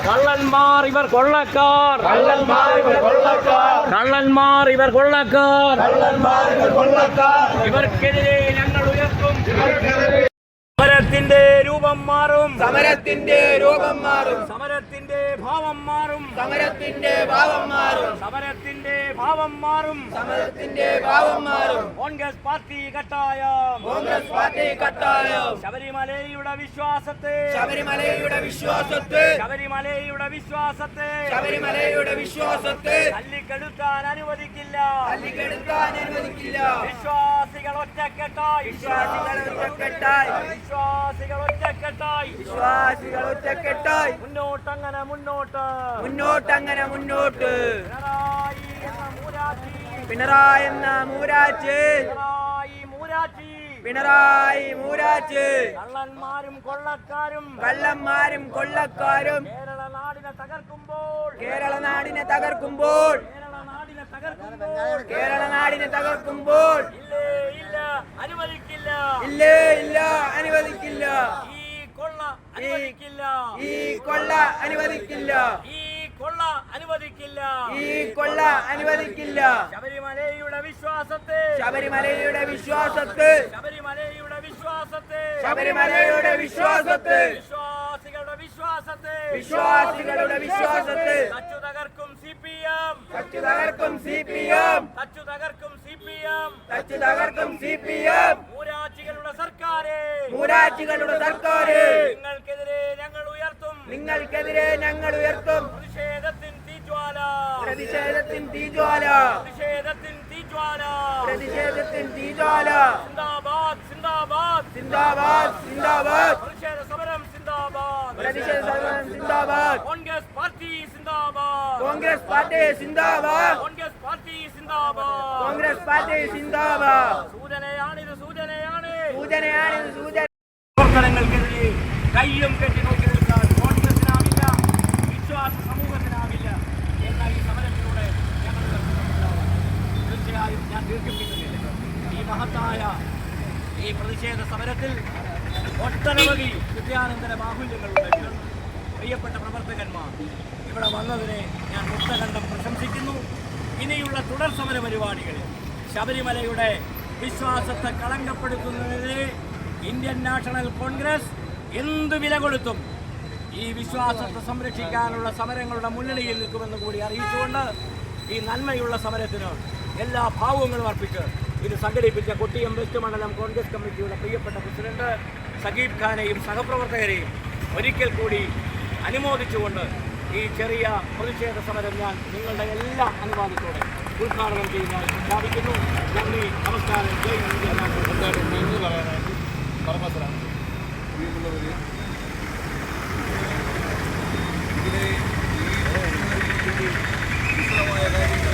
കള്ളന്മാർ ഇവർ കൊള്ളക്കാർ, കള്ളന്മാർ ഇവർ കൊള്ളക്കാർ, ഇവർക്കെതിരെ ഞങ്ങൾ ഉയർത്തും സമരത്തിന്റെ രൂപം മാറും, സമരത്തിന്റെ രൂപം മാറും, സമരത്തിന്റെ ഭാവം മാറും, സമരത്തിന്റെ ഭാവം മാറും, സമരത്തിന്റെ ഭാവം മാറും, സമരത്തിന്റെ ഭാവം മാറും. കോൺഗ്രസ് പാർട്ടി കട്ടായം, കോൺഗ്രസ് പാർട്ടി കട്ടായം. ശബരിമലയുടെ വിശ്വാസത്തെ, ശബരിമലയുടെ വിശ്വാസത്തെ, ശബരിമലയുടെ വിശ്വാസത്തെ, ശബരിമലയുടെ വിശ്വാസത്തെ തല്ലിക്കെടുക്കാൻ അനുവദിക്കില്ല, തല്ലിക്കെടുക്കാൻ അനുവദിക്കില്ല. വിശ്വാസികൾ ഒറ്റക്കെട്ടായി, വിശ്വാസികൾ ഒറ്റക്കെട്ടായി, വിശ്വാസികൾ ഒറ്റക്കെട്ടായി, വിശ്വാസികൾ ഒറ്റക്കെട്ടായി. മുന്നോട്ടങ്ങനെ മുന്നോട്ട്, മുന്നോട്ടങ്ങനെ മുന്നോട്ട്. പിണറായി എന്ന മൂരാച്ചി, പിണറായി എന്ന മൂരാച്ച്, പിണറായി മൂരാച്ചി, പിണറായി മൂരാച്ച്. കള്ളന്മാരും കൊള്ളക്കാരും, കള്ളന്മാരും കൊള്ളക്കാരും കേരള നാടിനെ തകർക്കുമ്പോൾ, കേരള നാടിനെ തകർക്കുമ്പോൾ, കേരള നാടിനെ തകർക്കുമ്പോൾ, കേരള നാടിനെ തകർക്കുമ്പോൾ ഇല്ലേ ഇല്ല അനുവദിക്കില്ല, ഇല്ലേ ഇല്ല അനുവദിക്കില്ല. ഈ കൊള്ള അനുവദിക്കില്ല, ഈ കൊള്ള അനുവദിക്കില്ല, ഈ കൊള്ള അനുവദിക്കില്ല, ഈ കൊള്ള അനുവദിക്കില്ല. ശബരിമലയുടെ വിശ്വാസത്തെ, ശബരിമലയുടെ വിശ്വാസത്തെ, ശബരിമലയുടെ വിശ്വാസത്തെ, ശബരിമലയുടെ വിശ്വാസത്തെ, വിശ്വാസികളുടെ വിശ്വാസത്തെ, വിശ്വാസികളുടെ വിശ്വാസത്തെ തച്ചു തകർക്കും CPM, തച്ചു തകർക്കും CPM, തച്ചു തകർക്കും CPM, തച്ചു തകർക്കും CPM. മൂരാച്ചികളുടെ സർക്കാരെ, മൂരാച്ചികളുടെ സർക്കാര് നിങ്ങൾക്കെതിരെ ഞങ്ങൾ ഉയർത്തും, നിങ്ങൾക്കെതിരെ ഞങ്ങൾ ഉയർത്തും പ്രതിഷേധത്തിൻ തീജ്വാല, പ്രതിഷേധത്തിൻ തീജ്വാല, പ്രതിഷേധത്തിൻ തീജ്വാല, പ്രതിഷേധത്തിൻ തീജ്വാല. സിന്ദാബാദ് സിന്ദാബാദ്, സിന്ദാബാദ് സിന്ദാബാദ്, പ്രതിഷേധ സമരം സിന്ദാബാദ്, പ്രതിഷേധ സമരം സിന്ദാബാദ്. കോൺഗ്രസ് പാർട്ടി സിന്ദാബാദ്, കോൺഗ്രസ് പാർട്ടി സിന്ദാബാദ്, കോൺഗ്രസ് പാർട്ടി സിന്ദാബാദ്. കോൺഗ്രസ് പാർട്ടി സിന്ദാബാദ്. സൂചനയാണിത്, സൂചനയാണ്. സൂചനയാണ് സൂചന. പ്രവർത്തനങ്ങൾക്കെതിരെ കയ്യും കെട്ടി നോക്കി നിൽക്കാൻ കോൺഗ്രസിനാവില്ല, വിശ്വാസ സമൂഹത്തിനാവില്ല എന്ന ഈ സമരത്തിലൂടെ ഞങ്ങൾ തീർച്ചയായും ഞാൻ ദീർഘിപ്പിക്കുന്നില്ല. ഈ മഹത്തായ ഈ പ്രതിഷേധ സമരത്തിൽ ഒട്ടനവധി വിദ്യാനന്തര ബാഹുല്യങ്ങളുണ്ടെങ്കിലും പ്രിയപ്പെട്ട പ്രവർത്തകന്മാർ ഇവിടെ വന്നതിനെ ഞാൻ മുക്തകണ്ഠം പ്രശംസിക്കുന്നു. ഇനിയുള്ള തുടർ സമര പരിപാടികളിൽ ശബരിമലയുടെ വിശ്വാസത്തെ കളങ്കപ്പെടുത്തുന്നതിന് ഇന്ത്യൻ നാഷണൽ കോൺഗ്രസ് എന്ത് വില കൊടുത്തും ഈ വിശ്വാസത്തെ സംരക്ഷിക്കാനുള്ള സമരങ്ങളുടെ മുന്നണിയിൽ നിൽക്കുമെന്ന് കൂടി അറിയിച്ചുകൊണ്ട് ഈ നന്മയുള്ള സമരത്തിന് എല്ലാ ഭാവങ്ങളും അർപ്പിച്ച് ഇത് സംഘടിപ്പിച്ച കൊട്ടിയം വെസ്റ്റ് മണ്ഡലം കോൺഗ്രസ് കമ്മിറ്റിയുടെ പ്രിയപ്പെട്ട പ്രസിഡന്റ് സഗീബ് ഖാനെയും സഹപ്രവർത്തകരെയും ഒരിക്കൽ കൂടി അനുമോദിച്ചുകൊണ്ട് ഈ ചെറിയ പ്രതിഷേധ സമരം ഞാൻ നിങ്ങളുടെ എല്ലാ അനുവാദത്തോടെ ഉദ്ഘാടനം ചെയ്യുന്നതായി പ്രഖ്യാപിക്കുന്നു. നന്ദി, നമസ്കാരം, ജയ് ഇന്ത്യ. നന്ദി പറയാനായിട്ട് പരമസരാണ് പ്രിയമുള്ളവർ. ഇതിലെ ഈ വിശദമായ കാര്യങ്ങൾ